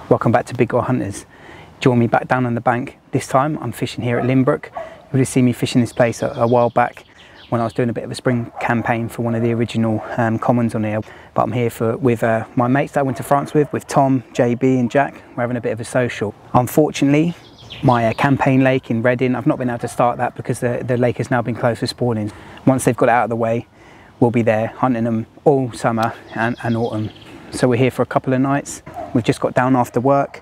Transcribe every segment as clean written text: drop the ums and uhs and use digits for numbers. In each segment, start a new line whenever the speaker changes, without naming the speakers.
Welcome back to Big Oil Hunters. Join me back down on the bank. This time I'm fishing here at Lin Brook. You would have seen me fishing this place a while back when I was doing a bit of a spring campaign for one of the original commons on here. But I'm here with my mates that I went to France with Tom, JB and Jack. We're having a bit of a social. Unfortunately, my campaign lake in Reading, I've not been able to start that because the lake has now been closed for spawning. Once they've got it out of the way, we'll be there hunting them all summer and autumn. So we're here for a couple of nights. We've just got down after work.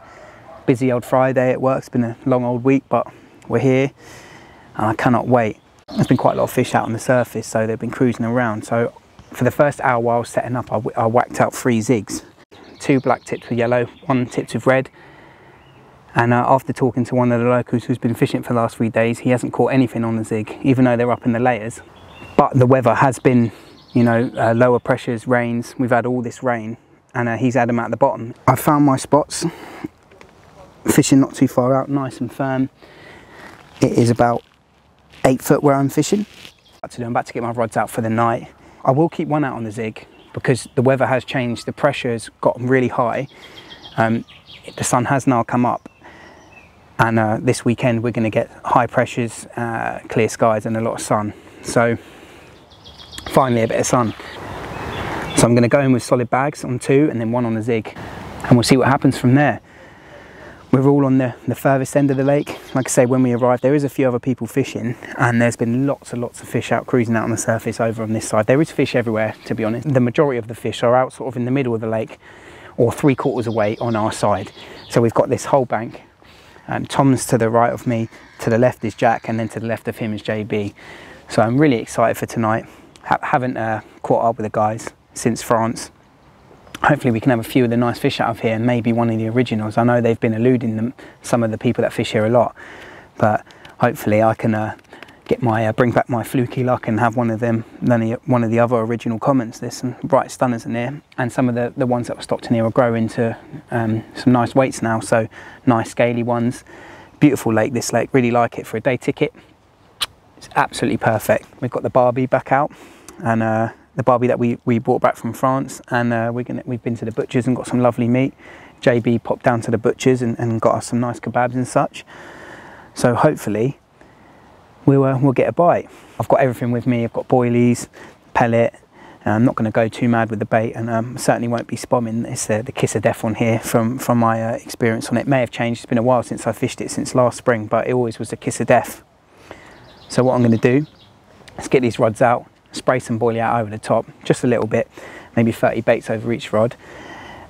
Busy old Friday at work. It's been a long old week, but we're here and I cannot wait. There's been quite a lot of fish out on the surface, so they've been cruising around. So for the first hour while I was setting up, I whacked out 3 zigs. 2 black tipped with yellow, 1 tipped with red. And after talking to one of the locals who's been fishing for the last 3 days, he hasn't caught anything on the zig, even though they're up in the layers. But the weather has been, you know, lower pressures, rains. We've had all this rain. And he's had them at the bottom. I found my spots, fishing not too far out, nice and firm. It is about 8 foot where I'm fishing. I'm about to get my rods out for the night. I will keep one out on the zig because the weather has changed. The pressure has gotten really high. The sun has now come up, and this weekend we're going to get high pressures, clear skies and a lot of sun. So finally a bit of sun. So I'm going to go in with solid bags on 2 and then 1 on the zig, and we'll see what happens from there. We're all on the furthest end of the lake. Like I say, when we arrived, there is a few other people fishing, and there's been lots and lots of fish out cruising out on the surface over on this side. There is fish everywhere, to be honest. The majority of the fish are out sort of in the middle of the lake or 3/4 away on our side. So we've got this whole bank. Tom's to the right of me, to the left is Jack, and then to the left of him is JB. So I'm really excited for tonight. Haven't caught up with the guys since France. Hopefully we can have a few of the nice fish out of here, and maybe one of the originals. I know they've been eluding them, some of the people that fish here a lot, but hopefully I can bring back my fluky luck and have one of the other original commons. There's some bright stunners in here, and some of the ones that were stocked in here will grow into some nice weights now, so nice scaly ones. Beautiful lake, this lake, really like it for a day ticket. It's absolutely perfect. We've got the barbie back out, and the barbie that we brought back from France, and we've been to the butchers and got some lovely meat. JB popped down to the butchers and got us some nice kebabs and such. So hopefully we'll get a bite. I've got everything with me. I've got boilies, pellet. I'm not going to go too mad with the bait, and certainly won't be spomming. It's the Kiss of Death on here from my experience on it. It may have changed. It's been a while since I fished it, since last spring, but it always was the Kiss of Death. So what I'm going to do is get these rods out, spray some boilie out over the top, just a little bit, maybe 30 baits over each rod,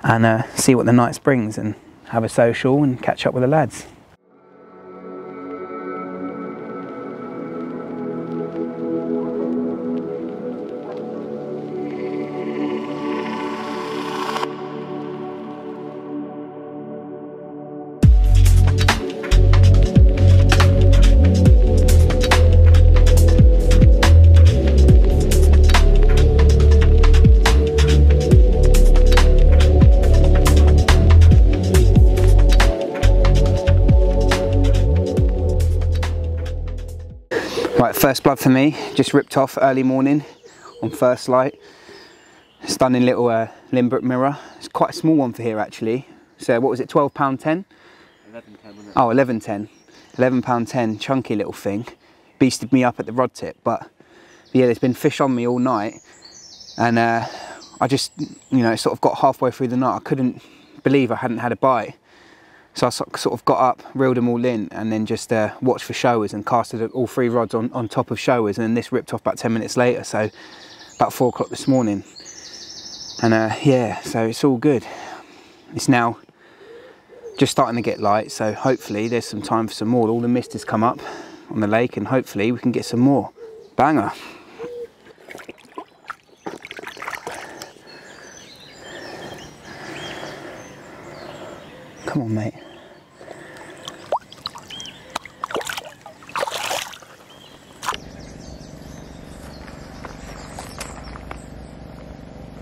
and see what the night brings, and have a social and catch up with the lads. Right, first blood for me, just ripped off early morning on first light. Stunning little Lin Brook mirror. It's quite a small one for here actually. So what was it, £12.10? 11.10 wasn't it? Oh, 11.10. £11.10, chunky little thing. Beasted me up at the rod tip, but yeah, there's been fish on me all night, and I just, you know, sort of got halfway through the night. I couldn't believe I hadn't had a bite. So I sort of got up, reeled them all in, and then just watched for showers and casted all 3 rods on top of showers, and then this ripped off about 10 minutes later, so about 4 o'clock this morning. And yeah, so it's all good. It's now just starting to get light, so hopefully there's some time for some more. All the mist has come up on the lake, and hopefully we can get some more. Banger. Come on, mate.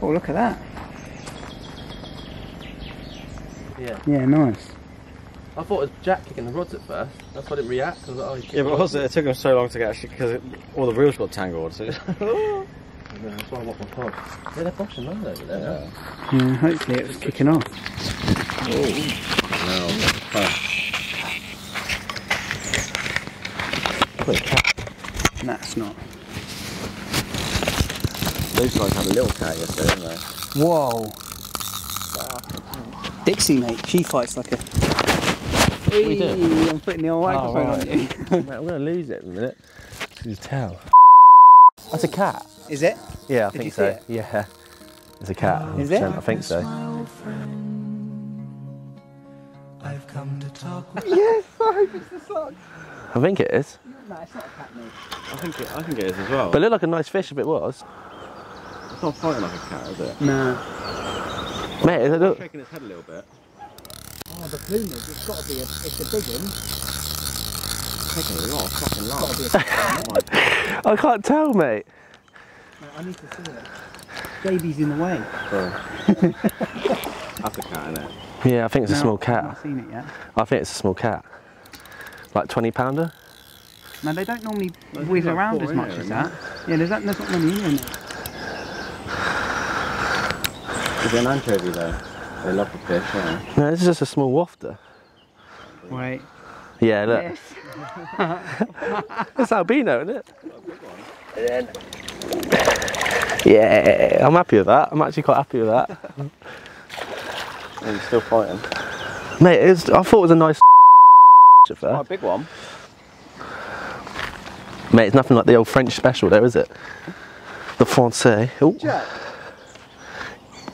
Oh, look at that.
Yeah.
Yeah, nice.
I thought it was Jack kicking the rods at first. That's why I didn't react. I was like, oh,
yeah, but also it took him so long to get actually, because all the reels got tangled. So
yeah, that's why I want my pod. Yeah, they're boshing low over there.
Yeah, hopefully it was kicking off. No, it's not.
Those guys had a little cat yesterday, didn't they?
Whoa. Dixie, mate, she fights like a...
What are you doing?
I'm putting the old microphone on you.
Mate, I'm going to lose it in a minute. She's tail. That's a cat.
Is it?
Yeah, I think so. Yeah. It's a cat.
Is it?
I think so.
I've come to talk with
Yes, I hope it's the sock.
I think it is.
No, it's not a cat, mate.
I think it is as well.
But it looked like a nice fish if it was.
It's not fighting like a cat, is it?
No.
Mate, it look...
Shaking its head a little bit.
Oh, the plumage, it's got to be it's a big one.
Taking a lot of fucking
Got to be
laughs.
a
I can't tell, mate.
Mate, I need to see it. JB's in the way.
That's a cat, isn't it?
Yeah, I think it's a small
I've
cat.
not seen it yet.
I think it's a small cat. Like 20-pounder?
No, they don't normally whiz around as much as that. Yeah, there's not many in there.
Is it an anchovy though? They love the fish, yeah.
No, this is just a small wafter.
Wait.
Yeah, look.
Yes.
That's albino, isn't it? Yeah, I'm happy with that. I'm actually quite happy with that.
And he's still fighting.
Mate, I thought it was a nice at first.
Oh, a big one.
Mate, it's nothing like the old French special though, is it? The Francais. Ooh.
Jack.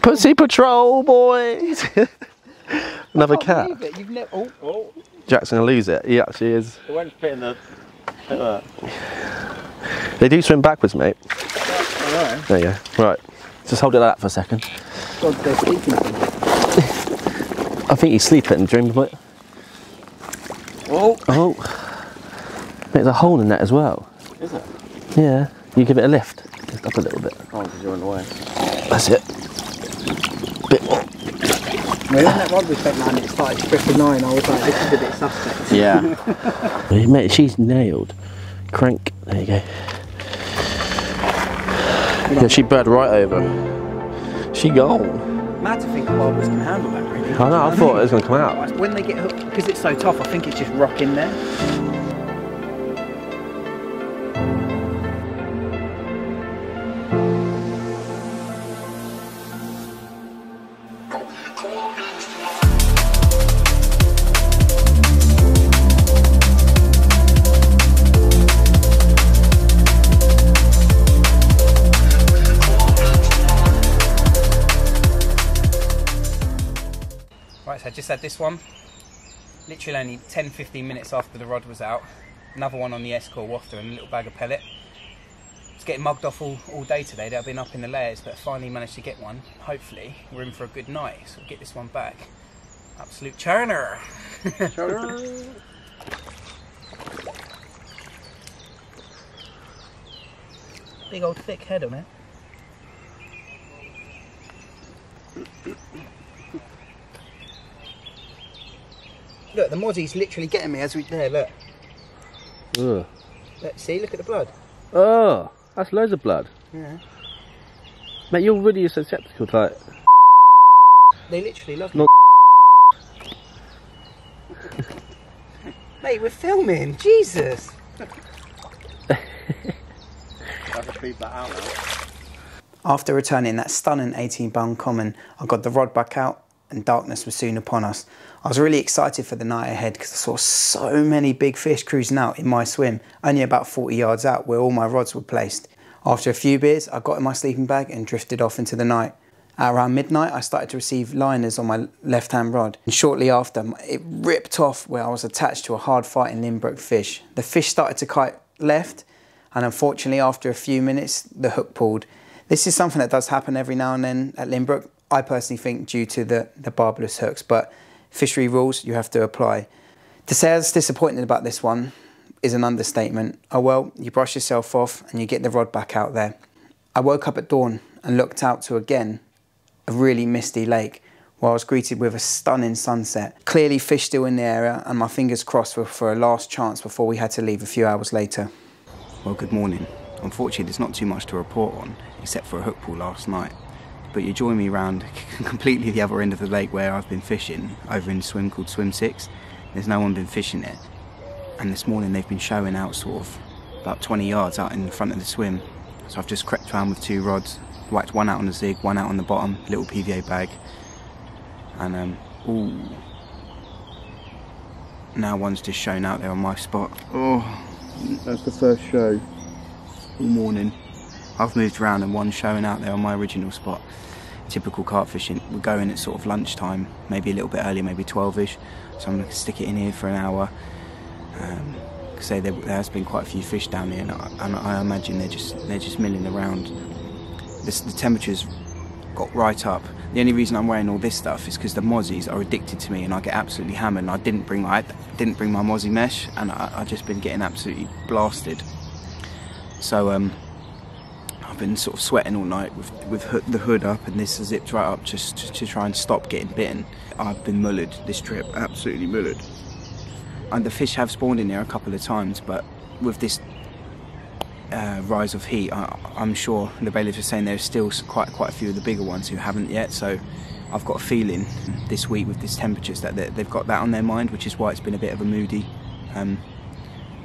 Pussy Patrol, boys! Another cat.
You've never... Oh.
Jack's gonna lose it. He actually is.
It won't fit in the...
They do swim backwards, mate.
Alright.
There you go. Right. Just hold it like that for a second.
God, they're sleeping.
I think he's sleeping and dreaming of it.
Oh.
Oh. There's a hole in that as well.
Is it?
Yeah. You give it a lift. Lift up a little bit.
Oh, because you're in the way.
That's it. Bit more.
When that rod was bent man, it started stripping 9. I was like, this is a bit suspect.
Yeah.
Mate, she's nailed. Crank. There you go. Yeah, she burred right over. She gone.
Mad to think barbers can handle that, really.
I know, I thought it was going to come out.
When they get hooked, because it's so tough, I think it's just rocking there. Right, so I just had this one, literally only 10-15 minutes after the rod was out. Another one on the S-Core wafter and a little bag of pellet. It's getting mugged off all day today. They've been up in the layers, but finally managed to get one. Hopefully, we're in for a good night, so we'll get this one back. Absolute churner! Big old thick head on it. Look, the mozzie's literally getting me as we... There, look.
Ugh.
Look, see, look at the blood.
Oh, that's loads of blood.
Yeah.
Mate, you're really susceptible to like...
They literally love
Not
me. Mate, we're filming. Jesus. After returning that stunning 18-pound common, I got the rod back out, and darkness was soon upon us. I was really excited for the night ahead because I saw so many big fish cruising out in my swim, only about 40 yards out where all my rods were placed. After a few beers, I got in my sleeping bag and drifted off into the night. At around midnight, I started to receive liners on my left-hand rod, and shortly after, it ripped off where I was attached to a hard-fighting Lin Brook fish. The fish started to kite left, and unfortunately, after a few minutes, the hook pulled. This is something that does happen every now and then at Lin Brook. I personally think due to the barbless hooks, but fishery rules you have to apply. To say I was disappointed about this one is an understatement. Oh well, you brush yourself off and you get the rod back out there. I woke up at dawn and looked out to again a really misty lake where I was greeted with a stunning sunset. Clearly fish still in the area, and my fingers crossed for a last chance before we had to leave a few hours later. Well, good morning. Unfortunately, there's not too much to report on except for a hook pull last night. But you join me around completely the other end of the lake where I've been fishing, over in a swim called Swim 6. There's no one been fishing it. And this morning they've been showing out sort of about 20 yards out in front of the swim. So I've just crept around with 2 rods, whacked one out on the zig, one out on the bottom, little PVA bag. And ooh, now one's just shown out there on my spot. Oh, that's the first show all morning. I've moved around and one's showing out there on my original spot. Typical carp fishing. We're going at sort of lunchtime, maybe a little bit earlier, maybe 12ish. So I'm going to stick it in here for an hour. Say there has been quite a few fish down here, and I imagine they're just milling around. The temperatures got right up. The only reason I'm wearing all this stuff is because the mozzies are addicted to me, and I get absolutely hammered. And I didn't bring my mozzie mesh, and I've just been getting absolutely blasted. So I've been sort of sweating all night with the hood up, and this is zipped right up just to try and stop getting bitten. I've been mullered this trip, absolutely mullered. And the fish have spawned in there a couple of times, but with this rise of heat, I'm sure the bailiffs are saying there's still quite a few of the bigger ones who haven't yet. So I've got a feeling this week with these temperatures that they've got that on their mind, which is why it's been a bit of a moody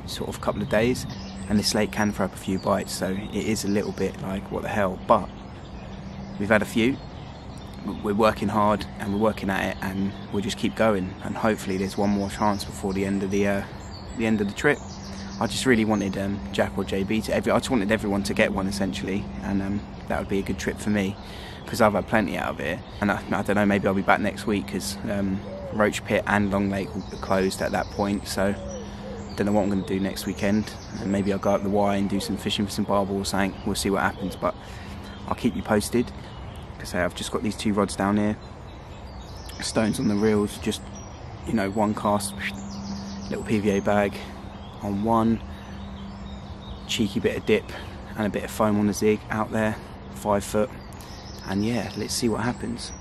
sort of couple of days. And this lake can throw up a few bites, so it is a little bit like, what the hell. But we've had a few. We're working hard and we're working at it, and we'll just keep going, and hopefully there's one more chance before the end of the trip. I just really wanted Jack or JB I just wanted everyone to get one essentially, and that would be a good trip for me because I've had plenty out of it. And I don't know, maybe I'll be back next week because Roach Pit and Long Lake will be closed at that point, so I don't know what I'm going to do next weekend. And maybe I'll go up the Y and do some fishing for some barbel or something. We'll see what happens, but I'll keep you posted. Say I've just got these 2 rods down here, stones on the reels, just, you know, one cast, little PVA bag on one, cheeky bit of dip and a bit of foam on the zig out there, 5 foot, and yeah, let's see what happens.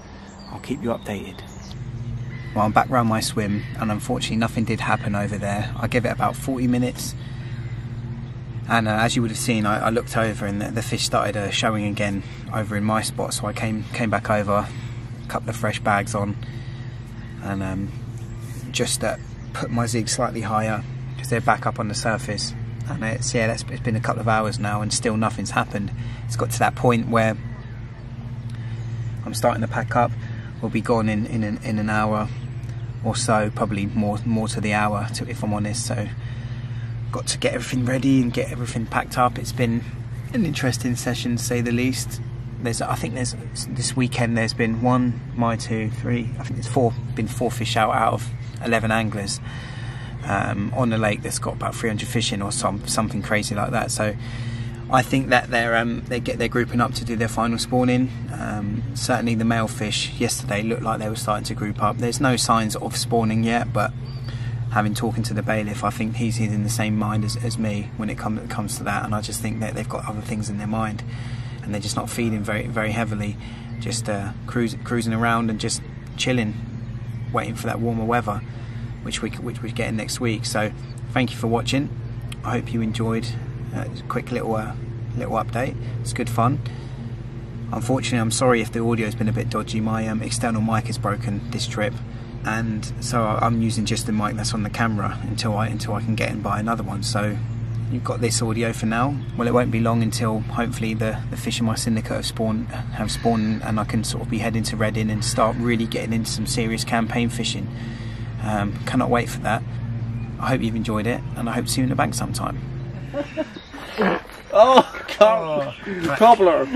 I'll keep you updated. Well, I'm back round my swim, and unfortunately nothing did happen over there. I gave it about 40 minutes. And as you would have seen, I looked over and the fish started showing again over in my spot. So I came back over, a couple of fresh bags on, and just put my zig slightly higher because they're back up on the surface. And it's been a couple of hours now, and still nothing's happened. It's got to that point where I'm starting to pack up. We'll be gone in an hour or so, probably more to the hour, if I'm honest. So got to get everything ready and get everything packed up. It's been an interesting session, to say the least. I think this weekend there's been 4 fish out of 11 anglers on the lake that's got about 300 fish in, or something crazy like that. So I think that they're grouping up to do their final spawning. Certainly the male fish yesterday looked like they were starting to group up. There's no signs of spawning yet, but having talking to the bailiff, I think he's in the same mind as me when it comes to that, and I just think that they've got other things in their mind, and they're just not feeding very, very heavily, just cruising around and just chilling, waiting for that warmer weather, which we're getting next week. So thank you for watching. I hope you enjoyed a quick little update. It's good fun. Unfortunately, I'm sorry if the audio's been a bit dodgy. My external mic is broken this trip, and so I'm using just the mic that's on the camera until I can get and buy another one. So you've got this audio for now. Well, it won't be long until hopefully the fish in my syndicate have spawned and I can sort of be heading to Reading and start really getting into some serious campaign fishing. Cannot wait for that. I hope you've enjoyed it, and I hope to see you in the bank sometime.
Oh, Carp! Cobbler!